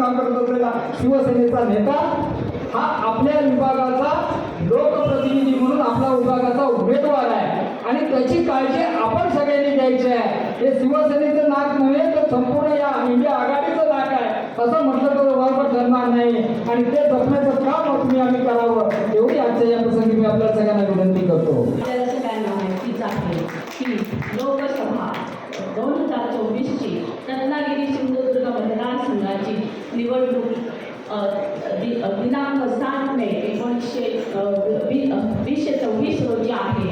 काम करत असलेला शिवसेनेचा नेता हा आपल्या विभागाचा लोकप्रतिनिधी म्हणून आपल्या विभागाचा उमेदवार आहे आणि त्याची काळजी आपण सगळ्यांनी घ्यायची आहे. हे शिवसेनेचं नाक नव्हे तर संपूर्ण या इंडिया आघाडीचं नाक आहे असं म्हटलं तर वापर करणार नाही आणि ते जपण्याचं काम तुम्ही आम्ही करावं एवढी आजच्या या प्रसंगी मी आपल्या सगळ्यांना विनंती करतो. सगळ्यांना माहितीच आहे की लोकसभा 2024ची रत्नागिरी सिंधुदुर्ग मतदारसंघाची निवडणूक दिनांक 7 मे 2024 रोजी आहे.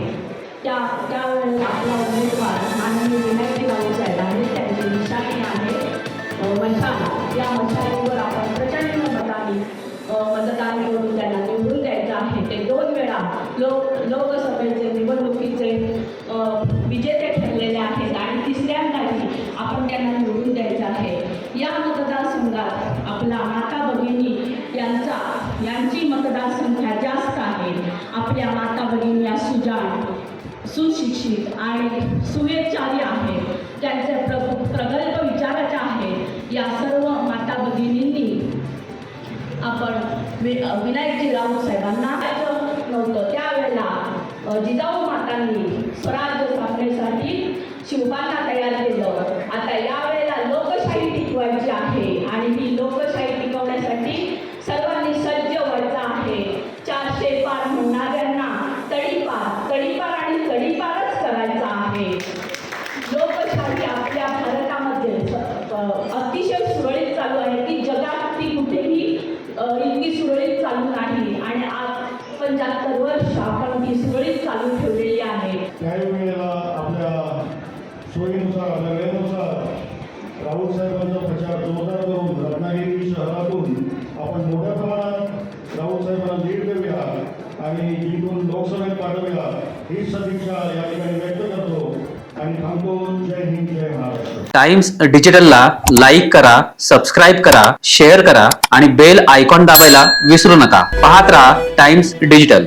त्यावेळेस आपला उमेदवार माननीय विनायक राऊतसाहेब आणि त्यांची निशाणी आहे मशाल. या मशालीवर आपण प्रचंड मताने मतदान करून त्यांना निवडून द्यायचं आहे. ते 2 वेळा लोकसभेचे निवडणुकीचे विजेते ठरलेले आहेत आणि तिसऱ्यांदाही आपण त्यांना निवडून द्यायचं आहे. या मतदारसंघात आपला माता भगिनी यांची मतदारसंख्या जास्त आहे. आपल्या माता भगिनी या सुजाण, सुशिक्षित आणि सुविचारी आहेत. त्यांचे प्रगल्भ विचाराचे आहेत. या सर्व माता भगिनींनी आपण विनायकजी राऊत साहेबांना नव्हतं त्यावेळेला जिजाऊ मातांनी स्वराज्य स्थापनेसाठी शिवबांना तयार केलं. आता यावेळेला लोकशाही टिकवायची आहे आणि ही लोकशाही टिकवण्यासाठी सर्वांनी सज्ज व्हायचं आहे. 400 पार म्हणणाऱ्यांना तडीपार आणि तडीपारच करायचा आहे. लोकशाही आपल्या भारतामध्ये अतिशय सुरळीत चालू आहे की जगात ती कुठेही इतकी सुरळीत चालू नाही आणि आज 75 वर्ष आपण ती सुरळीत चालू ठेवलेली आहे. काही वेळेला आपल्या सोयीनुसार वेळेनुसार राऊत साहेबांचा प्रचार जोरदार करून रत्नागिरी शहरातून आपण मोठ्या प्रमाणात राऊत साहेबांना लीड देऊया आणि जिथून लोकसभेत पाठवूया ही सदिच्छा या ठिकाणी व्यक्त करतो आणि थांबतो. जय हिंद, जय महाराष्ट्र. टाइम्स डिजिटलला लाईक करा, सबस्क्राईब करा, शेअर करा आणि बेल आयकॉन दाबायला विसरू नका. पाहत रहा टाइम्स डिजिटल.